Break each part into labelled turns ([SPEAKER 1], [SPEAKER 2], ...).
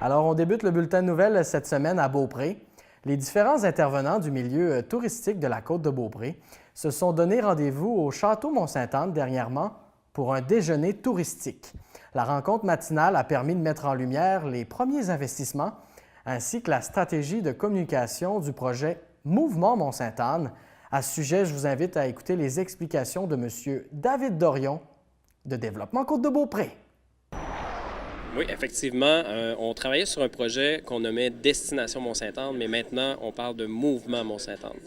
[SPEAKER 1] Alors, on débute le bulletin de nouvelles cette semaine à Beaupré. Les différents intervenants du milieu touristique de la côte de Beaupré se sont donné rendez-vous au Château Mont-Sainte-Anne dernièrement pour un déjeuner touristique. La rencontre matinale a permis de mettre en lumière les premiers investissements ainsi que la stratégie de communication du projet Mouvement Mont-Sainte-Anne. À ce sujet, je vous invite à écouter les explications de M. David Dorion de Développement Côte-de-Beaupré.
[SPEAKER 2] Oui, effectivement, on travaillait sur un projet qu'on nommait Destination Mont-Sainte-Anne, mais maintenant, on parle de Mouvement Mont-Sainte-Anne.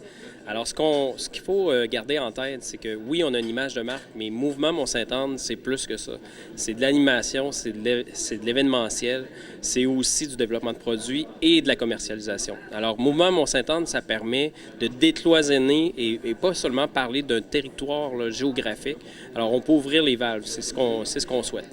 [SPEAKER 2] Alors, ce qu'il faut garder en tête, c'est que oui, on a une image de marque, mais Mouvement Mont-Sainte-Anne, c'est plus que ça. C'est de l'animation, c'est de l'événementiel, c'est aussi du développement de produits et de la commercialisation. Alors, Mouvement Mont-Sainte-Anne, ça permet de décloisonner et pas seulement parler d'un territoire là, géographique. Alors, on peut ouvrir les valves, c'est ce qu'on souhaite.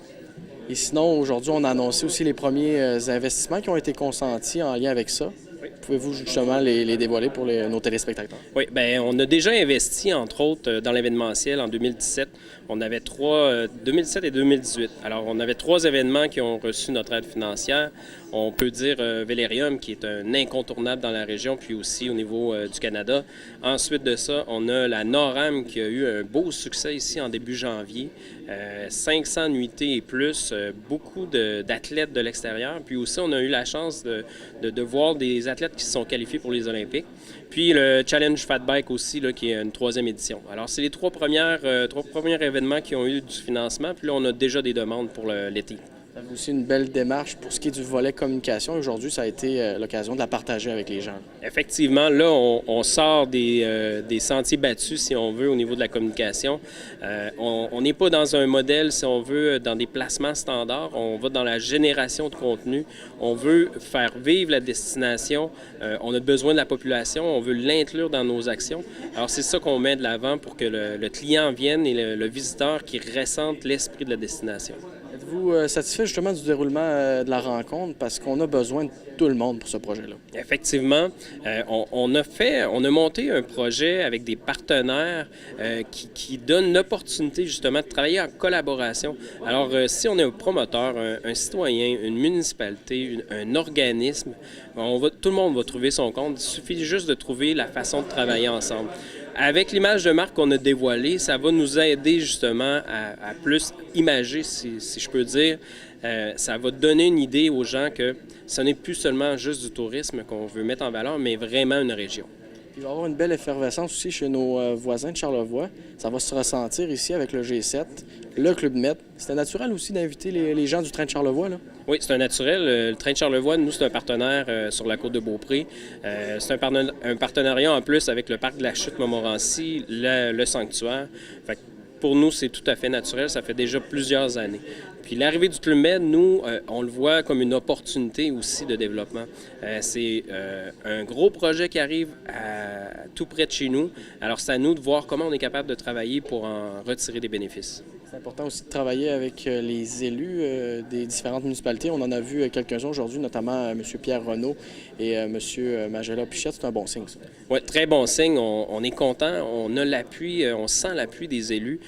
[SPEAKER 1] Et sinon, aujourd'hui, on a annoncé aussi les premiers investissements qui ont été consentis en lien avec ça.
[SPEAKER 2] Oui.
[SPEAKER 1] Pouvez-vous justement les dévoiler pour nos téléspectateurs?
[SPEAKER 2] Oui, bien, on a déjà investi, entre autres, dans l'événementiel en 2017. On avait 2017 et 2018. Alors, on avait 3 événements qui ont reçu notre aide financière. On peut dire Vélérium, qui est un incontournable dans la région, puis aussi au niveau du Canada. Ensuite de ça, on a la NORAM qui a eu un beau succès ici en début janvier. 500 nuitées et plus, beaucoup d'athlètes de l'extérieur. Puis aussi, on a eu la chance de voir des athlètes qui se sont qualifiés pour les Olympiques. Puis le Challenge Fat Bike aussi, là, qui est une 3e édition. Alors, c'est les 3 premiers événements qui ont eu du financement. Puis là, on a déjà des demandes pour l'été.
[SPEAKER 1] Vous avez aussi une belle démarche pour ce qui est du volet communication. Aujourd'hui, ça a été l'occasion de la partager avec les gens.
[SPEAKER 2] Effectivement, là, on sort des sentiers battus, si on veut, au niveau de la communication. On n'est pas dans un modèle, si on veut, dans des placements standards. On va dans la génération de contenu. On veut faire vivre la destination. On a besoin de la population. On veut l'inclure dans nos actions. Alors, c'est ça qu'on met de l'avant pour que le client vienne et le visiteur qui ressente l'esprit de la destination.
[SPEAKER 1] Êtes-vous satisfait justement du déroulement de la rencontre parce qu'on a besoin de tout le monde pour ce projet-là?
[SPEAKER 2] Effectivement, on a monté un projet avec des partenaires qui donnent l'opportunité justement de travailler en collaboration. Alors, si on est un promoteur, un citoyen, une municipalité, un organisme, tout le monde va trouver son compte. Il suffit juste de trouver la façon de travailler ensemble. Avec l'image de marque qu'on a dévoilée, ça va nous aider justement à plus imager, si je peux dire. Ça va donner une idée aux gens que ce n'est plus seulement juste du tourisme qu'on veut mettre en valeur, mais vraiment une région.
[SPEAKER 1] Il va y avoir une belle effervescence aussi chez nos voisins de Charlevoix. Ça va se ressentir ici avec le G7, le Club Med. C'était naturel aussi d'inviter les gens du train de Charlevoix, là?
[SPEAKER 2] Oui, c'est un naturel. Le train de Charlevoix, nous, c'est un partenaire sur la côte de Beaupré. C'est un partenariat en plus avec le parc de la Chute Montmorency, le sanctuaire. Fait que pour nous, c'est tout à fait naturel. Ça fait déjà plusieurs années. Puis l'arrivée du Club Med, nous, on le voit comme une opportunité aussi de développement. C'est un gros projet qui arrive tout près de chez nous. Alors, c'est à nous de voir comment on est capable de travailler pour en retirer des bénéfices.
[SPEAKER 1] C'est important aussi de travailler avec les élus des différentes municipalités. On en a vu quelques-uns aujourd'hui, notamment M. Pierre Renaud et M. Magella Pichette. C'est un bon signe, ça.
[SPEAKER 2] Oui, très bon signe. On est content. On a l'appui, on sent l'appui des élus.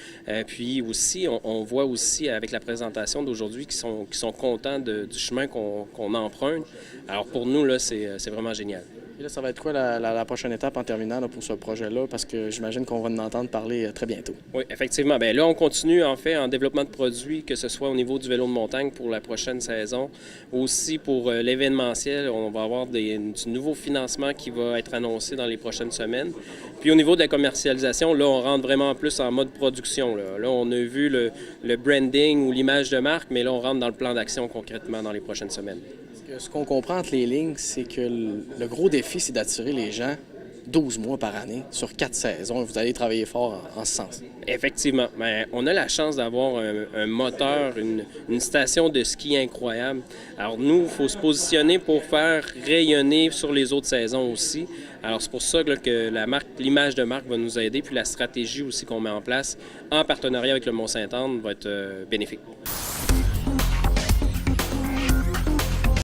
[SPEAKER 2] Puis aussi, on voit aussi avec la présentation d'aujourd'hui qui sont contents du chemin qu'on emprunte. Alors pour nous, là, c'est vraiment génial.
[SPEAKER 1] Et là, ça va être quoi la prochaine étape en terminant là, pour ce projet-là? Parce que j'imagine qu'on va en entendre parler très bientôt.
[SPEAKER 2] Oui, effectivement. Bien, là, on continue en fait en développement de produits, que ce soit au niveau du vélo de montagne pour la prochaine saison. Aussi pour l'événementiel, on va avoir du nouveau financement qui va être annoncé dans les prochaines semaines. Puis au niveau de la commercialisation, là, on rentre vraiment plus en mode production. Là on a vu le branding ou l'image de marque, mais là, on rentre dans le plan d'action concrètement dans les prochaines semaines.
[SPEAKER 1] Ce qu'on comprend entre les lignes, c'est que le gros défi, c'est d'attirer les gens 12 mois par année sur 4 saisons. Vous allez travailler fort en ce sens.
[SPEAKER 2] Effectivement. Bien, on a la chance d'avoir un moteur, une station de ski incroyable. Alors nous, il faut se positionner pour faire rayonner sur les autres saisons aussi. Alors c'est pour ça là, que l'image de marque va nous aider, puis la stratégie aussi qu'on met en place en partenariat avec le Mont-Sainte-Anne va être bénéfique.